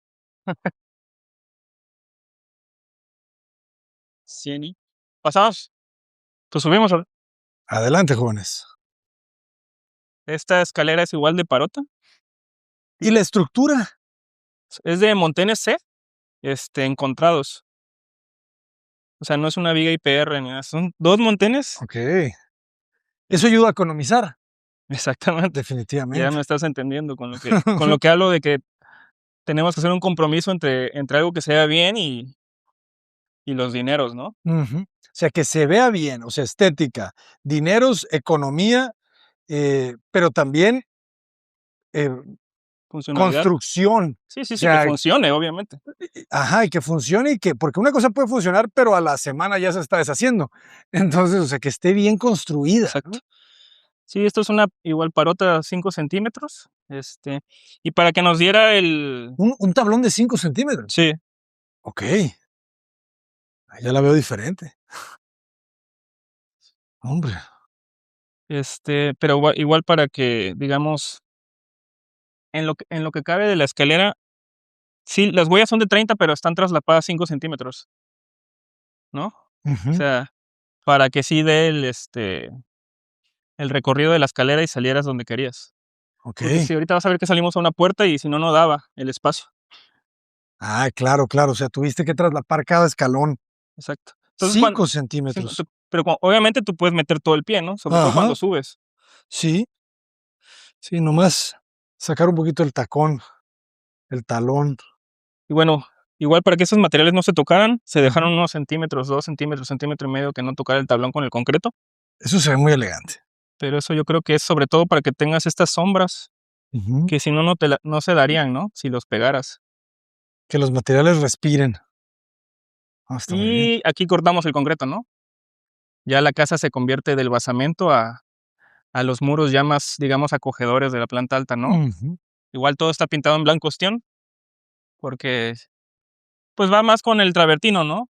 Sí, ni. Pasamos, pues subimos. Adelante, jóvenes. Esta escalera es igual de parota, ¿Y la estructura? es de Montenes C, encontrados. O sea, no es una viga IPR ni nada, son 2 montenes. Okey. Eso ayuda a economizar, Exactamente. Ya definitivamente. me estás entendiendo con lo que hablo de que tenemos que hacer un compromiso entre algo que se vea bien y los dineros, ¿no? Ujú. O sea, que se vea bien, o sea, estética, dineros, economía, pero también, eh, Funcionalidad. construcción. Sí, O sí, sí, que sea, funcione, obviamente. ajá, y que funcione y que porque una cosa puede funcionar, pero a la semana ya se está deshaciendo. Entonces, o sea, que esté bien construida, Exacto. ¿no? Sí, esto es una igual parota 5 centímetros, y para que nos diera el Un tablón de 5 centímetros. sí, Okey, ahí ya la veo diferente. Hombre. pero igual para que, digamos, en lo que cabe de la escalera, sí, las huellas son de 30 pero están traslapadas 5 centímetros, ¿no? O Ujú, sea, para que sí dé el recorrido de la escalera y salieras donde querías. Porque okey. si ahorita vas a ver que salimos a una puerta y si no, no daba el espacio. Ah, claro, claro, o sea, tuviste que traslapar cada escalón. Exacto. Entonces, 5 cinco centímetros. pero obviamente tú puedes meter todo el pie, ¿no? Sobre todo cuando Ajá, subes. sí, sí, nomás sacar un poquito el tacón, el talón. Y bueno, igual para que esos materiales no se tocaran, se Ujú. dejaron unos centímetros, 2 centímetros, centímetro y medio que no tocara el tablón con el concreto. Eso se ve muy elegante. Pero eso yo creo que es sobre todo para que tengas estas sombras Ujú. que si no, no se darían, ¿no? Si los pegaras. Que los materiales respiren. Ah, está muy bien. Y aquí cortamos el concreto, ¿no? Ya la casa se convierte del basamento a los muros ya más, digamos, acogedores de la planta alta, ¿no? Ujú. Igual todo está pintado en blanco ostión, porque, pues, va más con el travertino, ¿no?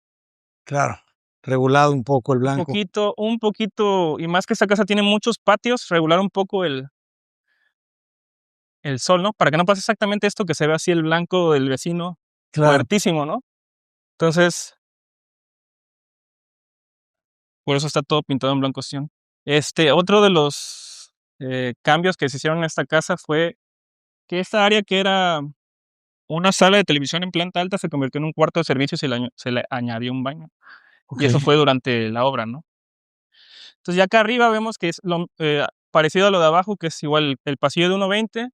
Claro, regulado un poco el blanco. Un poquito, y más que esta casa tiene muchos patios, regular un poco el sol, ¿no? Para que no pase exactamente esto, que se ve así el blanco del vecino Claro, fuertísimo, ¿no? Entonces, por eso está todo pintado en blanco ostión. Otro de los, cambios que se hicieron en esta casa fue que esta área que era una sala de televisión en planta alta se convirtió en un cuarto de servicio y se le añadió un baño. Y eso okey. fue durante la obra, ¿no? Entonces ya acá arriba vemos que es parecido a lo de abajo, que es igual el pasillo de 1.20,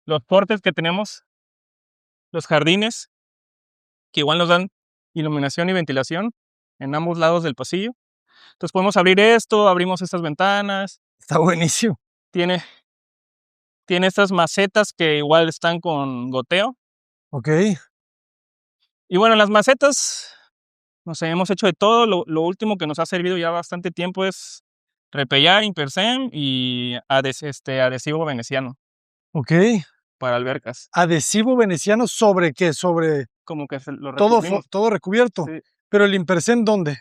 los portes que tenemos, los jardines, que igual nos dan iluminación y ventilación en ambos lados del pasillo. Entonces podemos abrir esto, abrimos estas ventanas, Está buenísimo. tiene estas macetas que igual están con goteo. Ok. Y bueno, las macetas, no sé, hemos hecho de todo. Lo último que nos ha servido ya bastante tiempo es repellar, Impersem y adhesivo veneciano Ok. para albercas. Adhesivo veneciano, ¿sobre qué? Sobre Como que lo todo, recubrimos. todo recubierto. Sí. Pero el Impersem, ¿dónde?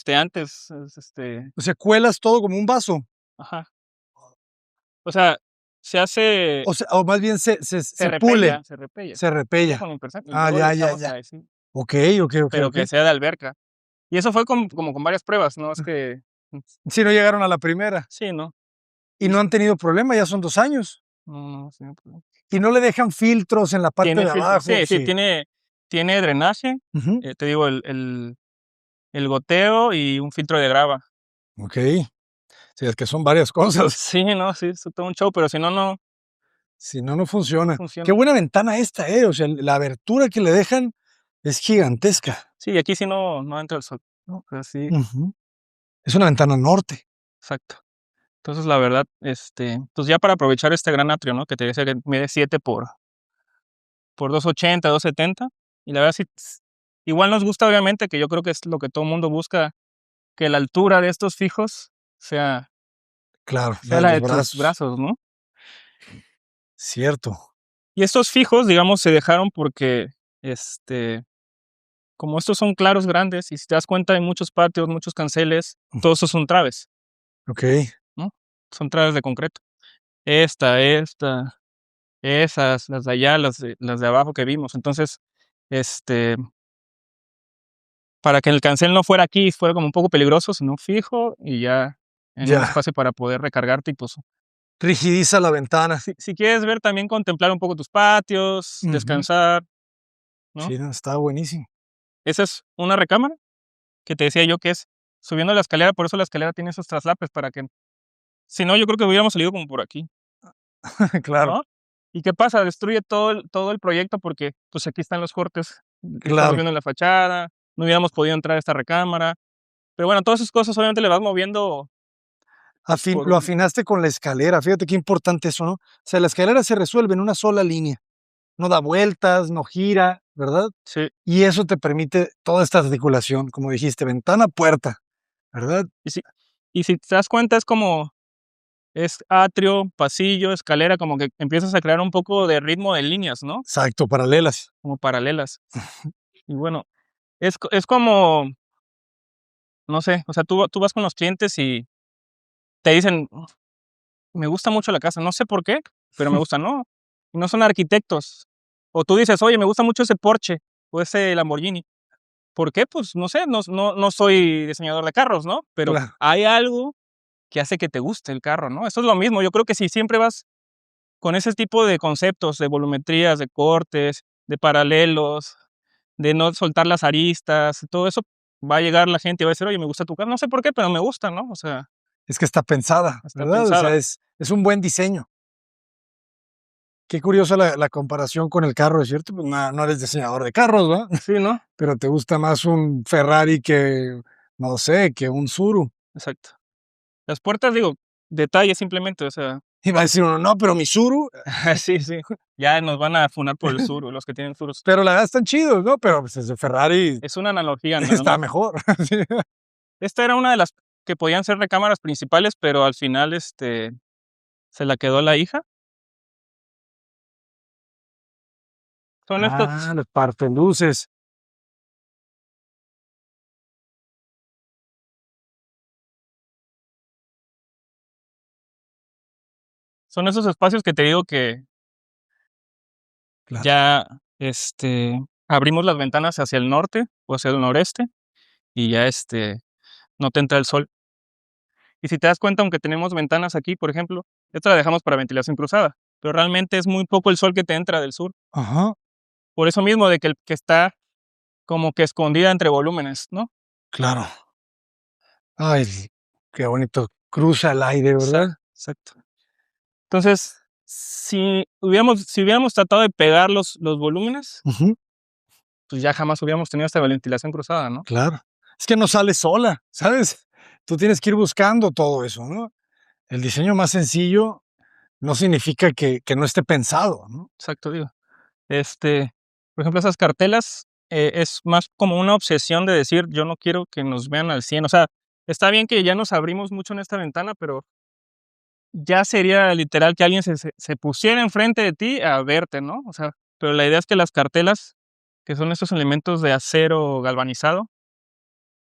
Antes, O sea, cuelas todo como un vaso. ajá. O sea, se hace, O sea, o más bien se se pule, repella, se repella. se Solo repella. con Impersem y Ah, luego le ya, ya, echamos ya. adhesivo, Ok, ok, ok, pero ok. que sea de alberca. Y eso fue como con varias pruebas, ¿no? Es que Sí, no llegaron a la primera. sí, ¿no? Y no han tenido problema, ya son 2 años. No, no, sí, no problema. Y no le dejan filtros en la parte Tiene de filtro, abajo. sí, Sí. tiene drenaje, Ujú. te digo, el goteo y un filtro de grava. Ok. Sí, es que son varias cosas. Sí, no, sí, es todo un show, pero si no, no Si no, no funciona. Qué funciona. buena ventana esta, o sea, la abertura que le dejan es gigantesca. Sí, y aquí sí no entra el sol, ¿no? O sea, sí, Ujú. Es una ventana norte. exacto. Entonces, la verdad, pues ya para aprovechar este gran atrio, ¿no? Que te decía que mide 7 por 2.80, 2.70, y la verdad sí, igual nos gusta, obviamente, que yo creo que es lo que todo el mundo busca, que la altura de estos fijos sea Claro, la sea de la los de tus brazos. brazos, ¿no? Cierto. Y estos fijos, digamos, se dejaron porque, como estos son claros grandes, y si te das cuenta hay muchos patios, muchos canceles, todos esos son traves, Ok. ¿no? Son traves de concreto. Esta, esas, las de allá, las de abajo que vimos. Entonces, este, para que el cancel no fuera aquí, fuera como un poco peligroso, sino fijo y ya en un Ya. espacio para poder recargarte y pues, Rigidiza la ventana. si quieres ver también contemplar un poco tus patios, Ujú. descansar, ¿no? Sí, no, está buenísimo. Esa es una recámara que te decía yo que es subiendo la escalera, por eso la escalera tiene esos traslapes para que, si no, yo creo que hubiéramos salido como por aquí, Claro, ¿no? ¿Y qué pasa? Destruye todo el proyecto porque, pues, aquí están los cortes que estamos claro. viendo en la fachada, no hubiéramos podido entrar a esta recámara. Pero bueno, todas esas cosas obviamente le vas moviendo, pues, Lo afinaste con la escalera. Fíjate qué importante eso, ¿no? O sea, la escalera se resuelve en una sola línea. No da vueltas, no gira, ¿verdad? sí. Y eso te permite toda esta articulación, como dijiste, ventana, puerta, ¿verdad? Y si te das cuenta, es atrio, pasillo, escalera, como que empiezas a crear un poco de ritmo de líneas, ¿no? Exacto, paralelas. Como paralelas. Y bueno, es como, no sé, o sea, tú vas con los clientes y te dicen: "Me gusta mucho la casa, no sé por qué, pero me gusta", ¿no? Y no son arquitectos. O tú dices: "Oye, me gusta mucho ese Porsche o ese Lamborghini". ¿Por qué? Pues no sé, no soy diseñador de carros, ¿no? Pero Claro. hay algo que hace que te guste el carro, ¿no? Eso es lo mismo. Yo creo que si siempre vas con ese tipo de conceptos, de volumetrías, de cortes, de paralelos, de no soltar las aristas, todo eso, va a llegar la gente y va a decir: "Oye, me gusta tu carro". No sé por qué, pero me gusta, ¿no? O sea, Es que está pensada, está ¿verdad? O sea, pensada. es un buen diseño. Qué curiosa la comparación con el carro, es cierto, pues no eres diseñador de carros, ¿verdad? Sí, ¿no? Pero te gusta más un Ferrari que, no sé, que un Tsuru. Exacto. Las puertas, digo, detalle simplemente, o sea, Y va a decir uno, no, pero mi Tsuru, sí, sí. Ya nos van a funar por el Sur, los que tienen Surus. pero la verdad están chidos, ¿no? Pero pues ese Ferrari Es una analogía nada está más. mejor. Sí. Esta era una de las que podían ser recámaras principales, pero al final, se la quedó la hija. Son estos Ah, los parteluces. son esos espacios que te digo que Claro. ya, abrimos las ventanas hacia el norte o hacia el noreste y ya, no te entra el sol. Y si te das cuenta, aunque tenemos ventanas aquí, por ejemplo, esta la dejamos para ventilación cruzada, pero realmente es muy poco el sol que te entra del sur. Ajá, Por eso mismo de que el que está como que escondida entre volúmenes, ¿no? claro. Ay, Qué bonito. Cruza el aire, ¿verdad? Exacto. Entonces, si hubiéramos tratado de pegar los volúmenes, Ujú, pues ya jamás hubiéramos tenido esta ventilación cruzada, ¿no? claro. Es que no sale sola, ¿sabes? Tú tienes que ir buscando todo eso, ¿no? El diseño más sencillo no significa que no esté pensado, ¿no? Exacto, digo. Por ejemplo, esas cartelas, es más como una obsesión de decir: "Yo no quiero que nos vean al 100". O sea, está bien que ya nos abrimos mucho en esta ventana, pero ya sería literal que alguien se pusiera enfrente de ti a verte, ¿no? O sea, pero la idea es que las cartelas, que son estos elementos de acero galvanizado,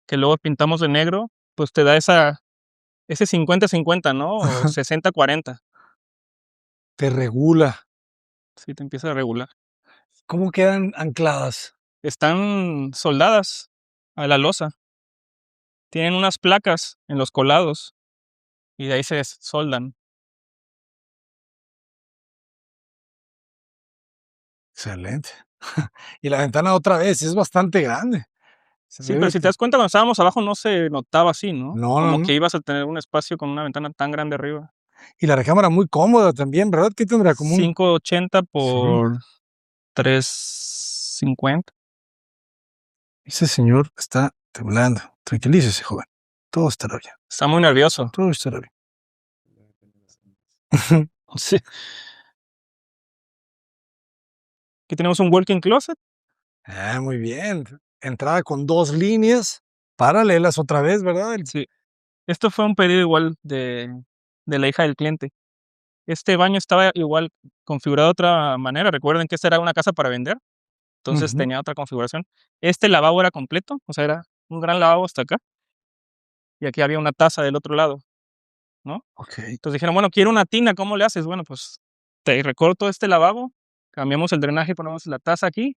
que luego pintamos de negro, pues te da ese 50-50, ¿no? O Ajá. 60-40. Te regula. Sí, te empieza a regular. ¿Cómo quedan ancladas? Están soldadas a la loza, tienen unas placas en los colados y de ahí se soldan. Excelente. Y la ventana otra vez, es bastante grande. Se Sí, pero debe si te te das cuenta, cuando estábamos abajo no se notaba así, ¿no? no, no, Como no. que ibas a tener un espacio con una ventana tan grande arriba. Y la recámara muy cómoda también, ¿verdad? ¿Qué tendrá? Como un 580 sí, por 350. ese señor está temblando. Tranquilícese, joven. Todo estará bien, Está muy nervioso. todo estará bien. Sí. Aquí tenemos un walk-in closet. Ah, muy bien. Entrada con 2 líneas paralelas otra vez, ¿verdad? El Sí. Esto fue un pedido igual de la hija del cliente. Este baño estaba igual configurado de otra manera. Recuerden que esta era una casa para vender, entonces ujú, tenía otra configuración. Este lavabo era completo, o sea, era un gran lavabo hasta acá, y aquí había una taza del otro lado, ¿no? okey. Entonces dijeron: "Bueno, quiero una tina, ¿cómo le haces?". Bueno, pues te recorto este lavabo, cambiamos el drenaje, ponemos la taza aquí,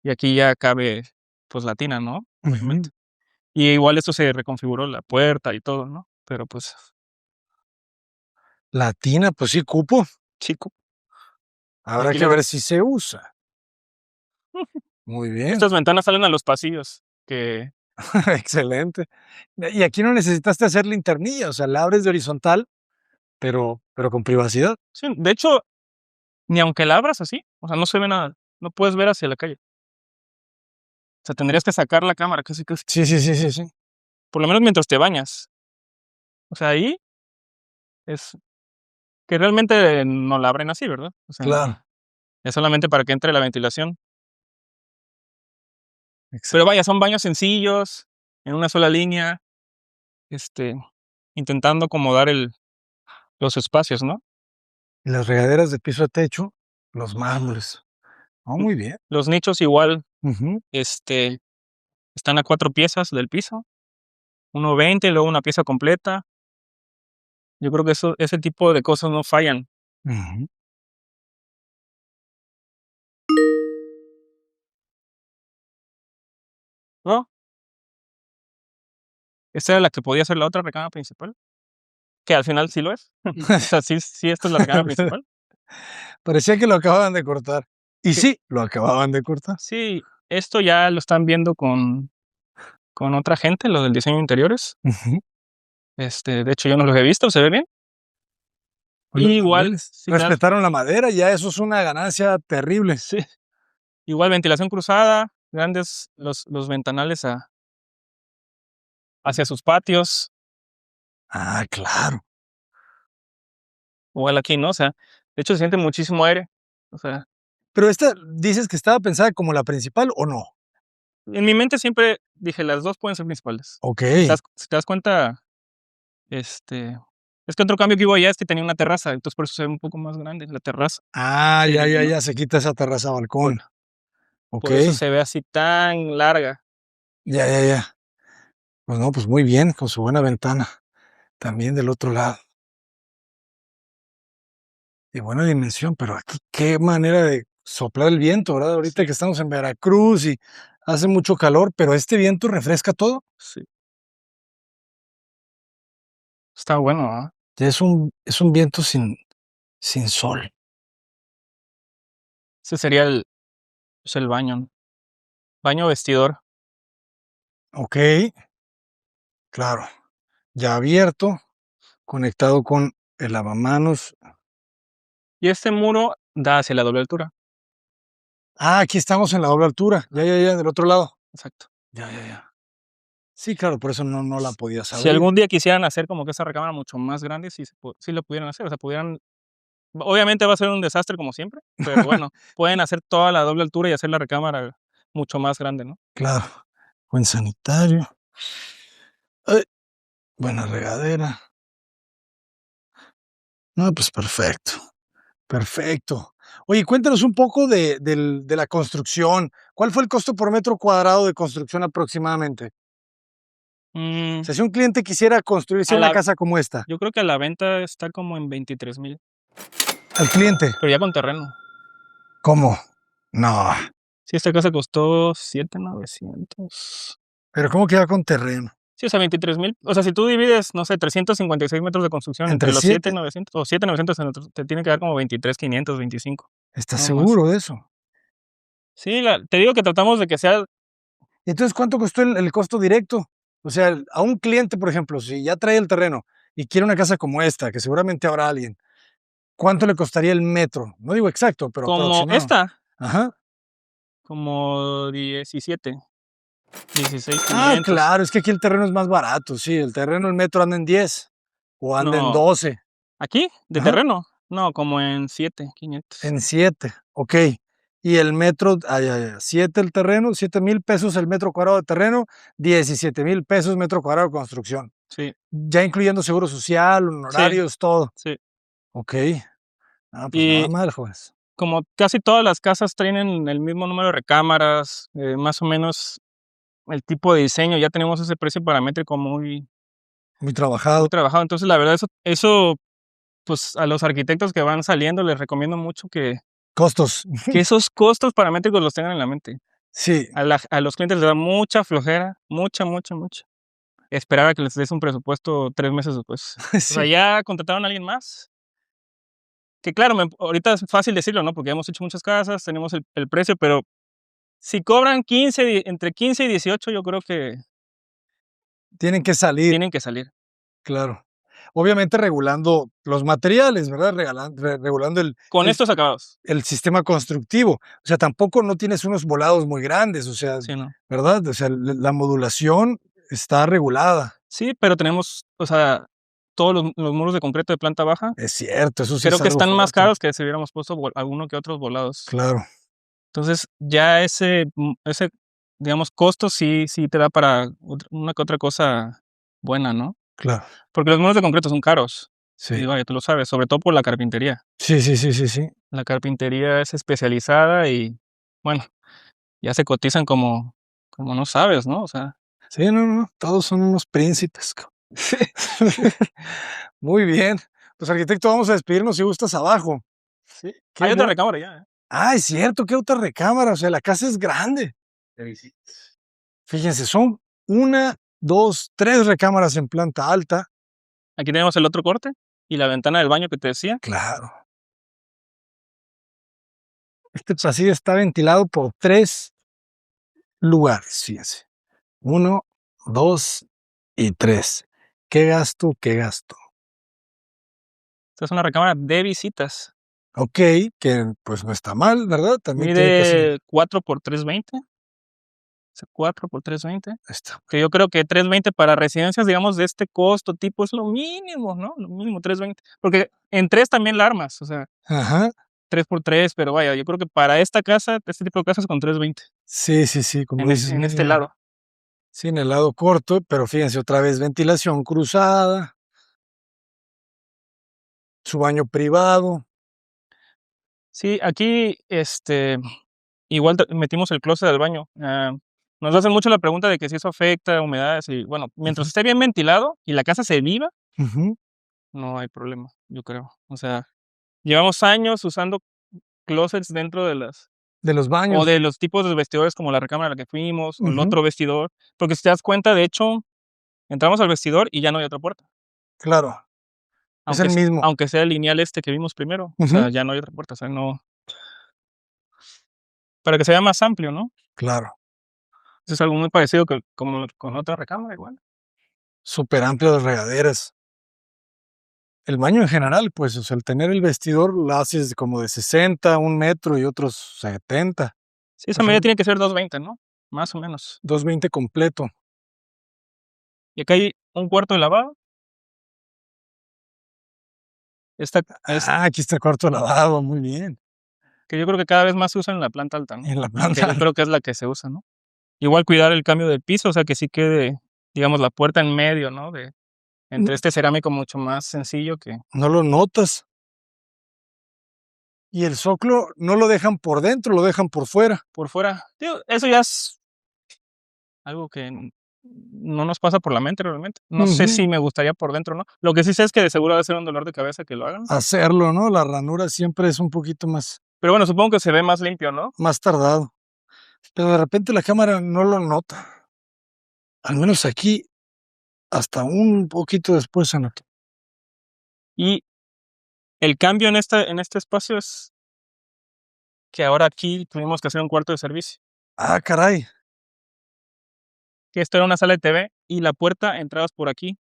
y aquí ya cabe, pues, la tina, ¿no? Ujú. Obviamente. Y igual esto se reconfiguró la puerta y todo, ¿no? Pero, pues, La tina, pues sí cupo. chico. Y Habrá aquí que le ver si se usa. Muy bien, estas ventanas salen a los pasillos, que excelente. Y aquí no necesitaste hacer linternilla, o sea, la abres de horizontal, pero con privacidad. sí, de hecho, ni aunque la abras así, o sea, no se ve nada, no puedes ver hacia la calle. O sea, tendrías que sacar la cámara casi, casi, Sí, sí, sí, sí, sí. por lo menos mientras te bañas. O sea, ahí es que realmente no la abren así, ¿verdad? O sea, Claro, es solamente para que entre la ventilación. Pero excel vaya, son baños sencillos, en una sola línea, este, intentando acomodar los espacios, ¿no? y las regaderas de piso a techo, los mármoles. Oh, Mm, muy bien. los nichos igual, Ujú, este, están a 4 piezas del piso, 1.20 y luego una pieza completa. Yo creo que ese tipo de cosas no fallan, ujú. ¿no? Esta era la que podía ser la otra recámara principal, que al final sí lo es. O sea, sí, esta es la recámara principal. Parecía que lo acababan de cortar. Y Que sí, lo acababan de cortar. sí, esto ya lo están viendo con otra gente, lo del diseño de interiores. Ujú. De hecho, yo no los he visto, ¿se ve bien? Bueno, Igual, también si te das respetaron la madera, ya eso es una ganancia terrible. sí, igual ventilación cruzada, grandes los ventanales hacia sus patios, Ah, claro. igual aquí, ¿no? O sea, de hecho, se siente muchísimo aire. O sea, Pero esta, ¿dices que estaba pensada como la principal o no? en mi mente siempre dije: "Las 2 pueden ser principales". Okey. Si te das cuenta, este, es que otro cambio que hubo allá es que tenía una terraza, entonces por eso se ve un poco más grande la terraza, Ah, se ya, ya, eliminó. ya, se quita esa terraza Por balcón. por eso Okey. se ve así tan larga. Ya, ya, ya. Pues no, pues muy bien, con su buena ventana, también del otro lado. Y buena dimensión, pero aquí qué manera de soplar el viento, ¿verdad? Ahorita Sí, que estamos en Veracruz y hace mucho calor, pero este viento refresca todo. sí, está bueno, ¿ah? Ya es un viento sin sol. Ese sería el baño, ¿no? Baño vestidor. Okey, claro. ya abierto, conectado con el lavamanos. Y este muro da hacia la doble altura. Ah, aquí estamos en la doble altura. Ya, del otro lado. Exacto. Ya. Sí, claro, por eso no la podías Si abrir. algún día quisieran hacer como que esa recámara mucho más grande, sí lo pudieran hacer, o sea, pudieran obviamente va a ser un desastre como siempre, pero bueno, pueden hacer toda la doble altura y hacer la recámara mucho más grande, ¿no? Claro. Buen sanitario. Ay, buena regadera. No, pues perfecto, perfecto. Oye, cuéntanos un poco de la construcción. ¿Cuál fue el costo por metro cuadrado de construcción aproximadamente? O Mm, sea, si un cliente quisiera construirse a una la casa como esta, yo creo que a la venta está como en 23,000, al cliente, pero ya con terreno. ¿cómo? No, Sí, esta casa costó 7,900. pero ¿cómo queda con terreno? Sí, o sea, 23,000, o sea, si tú divides, no sé, 356 metros de construcción entre Entre los 7, 7,900 o 7,900 en otros, te tiene que dar como 23,500, 25, ¿estás no más. seguro de eso? Sí, te digo que tratamos de que sea Y entonces, ¿cuánto costó el costo directo? O sea, a un cliente, por ejemplo, si ya trae el terreno y quiere una casa como esta, que seguramente habrá alguien, ¿cuánto le costaría el metro? No digo exacto, pero como aproximado. esta, Ajá. como 17, Ah, 16,500. claro, es que aquí el terreno es más barato, sí, el terreno, el metro anda en 10 o anda en No, 12. ¿aquí? ¿De Ajá, terreno? No, como en 7,500. en 7, ok. Y el metro, 7 el terreno, 7,000 pesos el metro cuadrado de terreno, 17,000 pesos metro cuadrado de construcción. Sí, Ya incluyendo seguro social, sí, honorarios, todo. sí. Ok. Ah, pues nada Y mal, juez. como casi todas las casas tienen el mismo número de recámaras, más o menos el tipo de diseño, ya tenemos ese precio paramétrico muy, Muy muy trabajado. trabajado. Entonces, la verdad, eso, pues a los arquitectos que van saliendo les recomiendo mucho Costos. que esos costos paramétricos los tengan en la mente. Sí, A los clientes les da mucha flojera, mucha, esperar a que les des un presupuesto 3 meses después. O sea, sí. ya contrataron a alguien más, que claro, ahorita es fácil decirlo, ¿no? Porque hemos hecho muchas casas, tenemos el precio, pero si cobran 15, entre 15 y 18, yo creo que Tienen que salir, tienen que salir. claro. Obviamente regulando los materiales, ¿verdad? Regulando Con el estos acabados. el sistema constructivo. O sea, tampoco no tienes unos volados muy grandes, o sea, Sí, ¿no? ¿verdad? O sea, la modulación está regulada. Sí, pero tenemos, o sea, todos los muros de concreto de planta baja, Es cierto, eso sí creo es que algo están más fuerte. caros que si hubiéramos puesto alguno que otros volados. Claro, Entonces, ya ese, digamos, costo sí te da para una que otra cosa buena, ¿no? claro. Porque los muros de concreto son caros, y Sí. vaya, tú lo sabes, sobre todo por la carpintería. Sí. La carpintería es especializada y, bueno, ya se cotizan como no sabes, ¿no? O sea, Sí, no, todos son unos príncipes. sí. Muy bien. Pues, arquitecto, vamos a despedirnos si gustas abajo. Sí. Qué Hay otra bueno. recámara ya, ¿eh? Ah, es cierto, qué otra recámara, o sea, la casa es grande. Fíjense, son una, 2, 3 recámaras en planta alta. Aquí tenemos el otro corte y la ventana del baño que te decía. Claro. Este pasillo está ventilado por 3 lugares, fíjense. Uno, 2 y 3. ¿Qué gasto, qué gasto? Esta es una recámara de visitas. Okey, que, pues, no está mal, ¿verdad? También tiene que ser Mide 4 por 320, o sea, 4 por 320, está que yo creo que 320 para residencias, digamos, de este costo tipo es lo mínimo, ¿no? Lo mínimo 320, porque en 3 también la armas, o sea, ajá. 3 por 3, pero vaya, yo creo que para esta casa, este tipo de casas con 320 Sí, como dices, en este mira, lado. sí, en el lado corto, pero fíjense, otra vez ventilación cruzada, su baño privado. Sí, aquí, igual metimos el closet del baño. Nos hacen mucho la pregunta de que si eso afecta humedades y bueno, mientras Ujú, esté bien ventilado y la casa se viva, ujú. no hay problema, yo creo. O sea, llevamos años usando closets dentro de las De los o baños. de los tipos de vestidores como la recámara a la que fuimos o el Ujú, otro vestidor, porque si te das cuenta, de hecho, entramos al vestidor y ya no hay otra puerta, claro, es el mismo. aunque sea el lineal que vimos primero, o Ujú, sea, ya no hay otra puerta, o sea, no, para que sea más amplio, ¿no? claro. Eso es algo muy parecido como con otra recámara igual. Súper amplias las regaderas. El baño en general, pues, o sea, el tener el vestidor lo haces como de 60, 1 metro y otros 70. Sí, esa Más o medida menos, tiene que ser 220, ¿no? Más o menos. 220 completo. Y acá hay un cuarto de lavado. Esta es Ah, aquí está el cuarto de lavado, muy bien. que yo creo que cada vez más se usa en la planta alta, ¿no? En la Que planta yo alta. creo que es la que se usa, ¿no? Igual cuidar el cambio de piso, o sea, que sí quede, digamos, la puerta en medio, ¿no? De entre N este cerámico mucho más sencillo que no lo notas. Y el zócalo no lo dejan por dentro, lo dejan por fuera. por fuera. Digo, eso ya es algo que no nos pasa por la mente realmente. No sé Ujú. si me gustaría por dentro, ¿no? Lo que sí sé es que de seguro debe ser un dolor de cabeza que lo hagan. Hacerlo, ¿no? La ranura siempre es un poquito Pero bueno, supongo que se ve más limpio, ¿no? más tardado, pero de repente la cámara no lo nota. Al menos aquí, hasta un poquito después se notó. Y el cambio en este espacio es que ahora aquí tuvimos que hacer un cuarto de servicio, Ah, caray, que esto era una sala de TV y la puerta entrabas por aquí,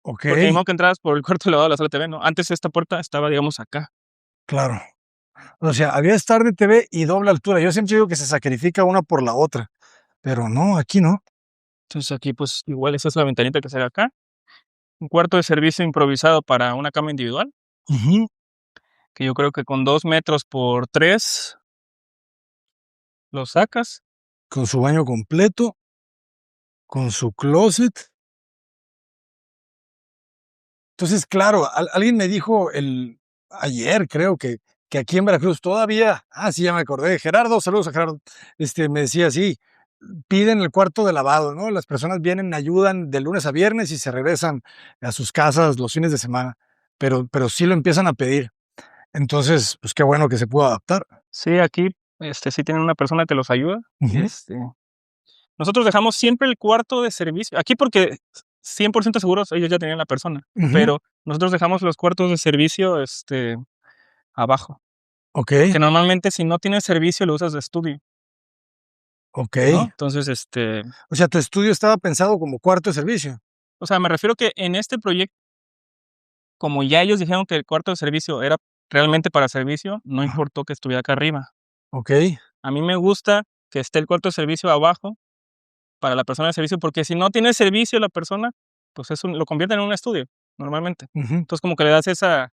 porque ni okey, modo que entrabas por el cuarto de lavado de la sala de TV, ¿no? Antes esta puerta estaba, digamos, acá. claro. O sea, había Star de TV y doble altura. Yo siempre digo que se sacrifica una por la otra, pero no, aquí no. Entonces aquí, pues, igual esa es la ventanita que se ve acá. Un cuarto de servicio improvisado para una cama individual, Ujú. que yo creo que con 2 metros por 3 lo sacas. Con su baño completo, con su closet. Entonces, claro, alguien me dijo ayer, creo que aquí en Veracruz todavía, sí, ya me acordé, Gerardo, saludos a Gerardo, me decía así, piden el cuarto de lavado, ¿no? Las personas vienen, ayudan de lunes a viernes y se regresan a sus casas los fines de semana, pero sí lo empiezan a pedir. Entonces, pues qué bueno que se pudo adaptar. Sí, aquí, sí tienen una persona que los ayuda. Ujú, Nosotros dejamos siempre el cuarto de servicio aquí porque 100% seguros ellos ya tenían la persona, ujú, pero nosotros dejamos los cuartos de servicio, abajo, okey, porque normalmente si no tienes servicio lo usas de estudio, ¿no? okey. Entonces, O sea, tu estudio estaba pensado como cuarto de servicio. o sea, me refiero que en este proyecto, como ya ellos dijeron que el cuarto de servicio era realmente para servicio, no Ajá, importó que estuviera acá arriba. okey, A mí me gusta que esté el cuarto de servicio abajo para la persona de servicio, porque si no tiene servicio la persona, pues lo convierte en un estudio, normalmente. ujú. Entonces, como que le das esa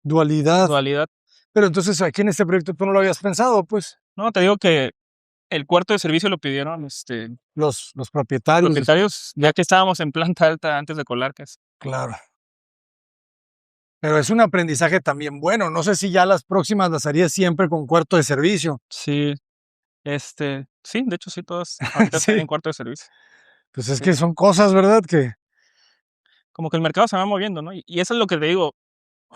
Dualidad. dualidad. Pero entonces aquí en este proyecto tú no lo habías pensado, pues, No, te digo que el cuarto de servicio lo pidieron, los propietarios de su propietarios, ya que estábamos en planta alta antes de Colarcas. claro. Pero es un aprendizaje también bueno. No sé si ya las próximas las harías siempre con cuarto de servicio. Sí, sí, de hecho sí, todas ahorita Sí, tienen cuarto de servicio. pues es Sí, que son cosas, ¿verdad? Que como que el mercado se va moviendo, ¿no? Y eso es lo que te digo,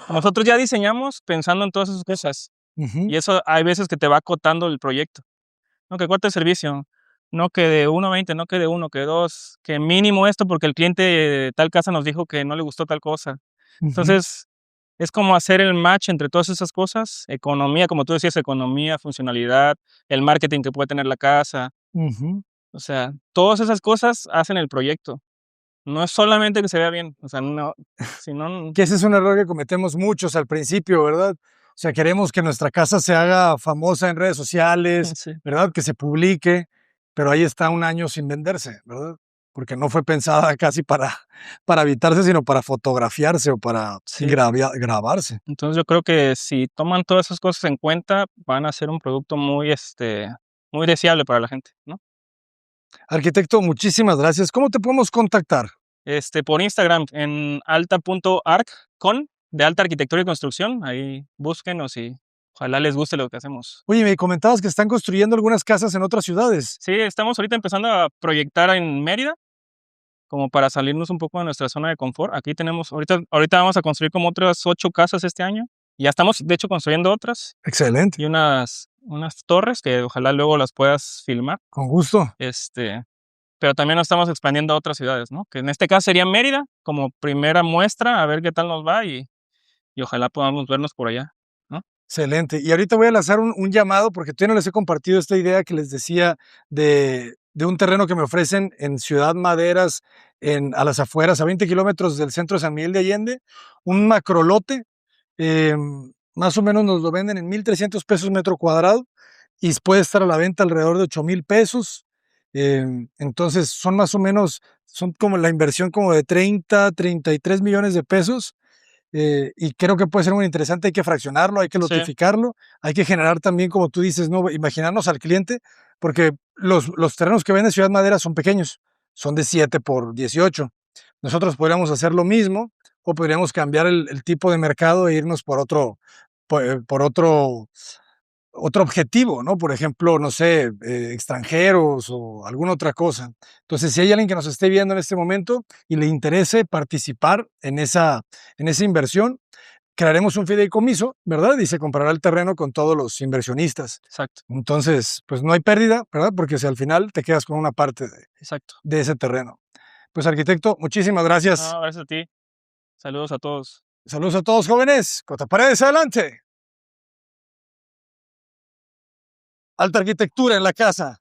nosotros ya diseñamos pensando en todas esas cosas, ujú, y eso hay veces que te va acotando el proyecto. No, que cuarto de servicio, no que de 1.20, no que de 1, que 2, que mínimo esto porque el cliente de tal casa nos dijo que no le gustó tal cosa. ujú, Entonces, es como hacer el match entre todas esas cosas, economía, como tú decías, economía, funcionalidad, el marketing que puede tener la casa, ujú. o sea, todas esas cosas hacen el proyecto. No es solamente que se vea bien, o sea, no, si no, Que ese es un error que cometemos muchos al principio, ¿verdad? O sea, queremos que nuestra casa se haga famosa en redes sociales, sí, ¿verdad? Que se publique, pero ahí está un año sin venderse, ¿verdad? Porque no fue pensada casi para habitarse, sino para fotografiarse o para sí. grabarse. Entonces, yo creo que si toman todas esas cosas en cuenta, van a ser un producto muy, muy deseable para la gente, ¿no? Arquitecto, muchísimas gracias. ¿Cómo te podemos contactar? Por Instagram en alta.arc con de alta arquitectura y construcción, ahí búsquenos y ojalá les guste lo que hacemos. Oye, me comentabas que están construyendo algunas casas en otras ciudades. Sí, estamos ahorita empezando a proyectar en Mérida, como para salirnos un poco de nuestra zona de confort. Aquí tenemos, ahorita vamos a construir como otras 8 casas este año. Ya estamos, de hecho, construyendo otras Excelente, y unas torres que ojalá luego las puedas filmar. con gusto. Este, pero también nos estamos expandiendo a otras ciudades, ¿no? Que en este caso sería Mérida como primera muestra, a ver qué tal nos va y ojalá podamos vernos por allá, ¿no? Excelente. Y ahorita voy a lanzar un llamado porque todavía no les he compartido esta idea que les decía de de un terreno que me ofrecen en Ciudad Maderas, a las afueras, a 20 kilómetros del centro de San Miguel de Allende, un macrolote, más o menos nos lo venden en 1,300 pesos metro cuadrado y puede estar a la venta alrededor de 8,000 pesos. Entonces son más o menos, son como la inversión como de 33 millones de pesos. Y creo que puede ser muy interesante. Hay que fraccionarlo, hay que Sí, lotificarlo, hay que generar también, como tú dices, ¿no? Imaginarnos al cliente, porque los terrenos que vende Ciudad Madera son pequeños, son de 7 por 18. Nosotros podríamos hacer lo mismo o podríamos cambiar el tipo de mercado e irnos por otro objetivo, ¿no? Por ejemplo, no sé, extranjeros o alguna otra cosa. Entonces, si hay alguien que nos esté viendo en este momento y le interese participar en esa inversión, crearemos un fideicomiso, ¿verdad? Y se comprará el terreno con todos los inversionistas. exacto, Entonces, pues no hay pérdida, ¿verdad? Porque si al final te quedas con una parte exacto. de ese terreno. Pues arquitecto, muchísimas gracias. No, gracias a ti. Saludos a todos. Saludos a todos jóvenes. Cota Paredes, adelante. Alta arquitectura en la casa.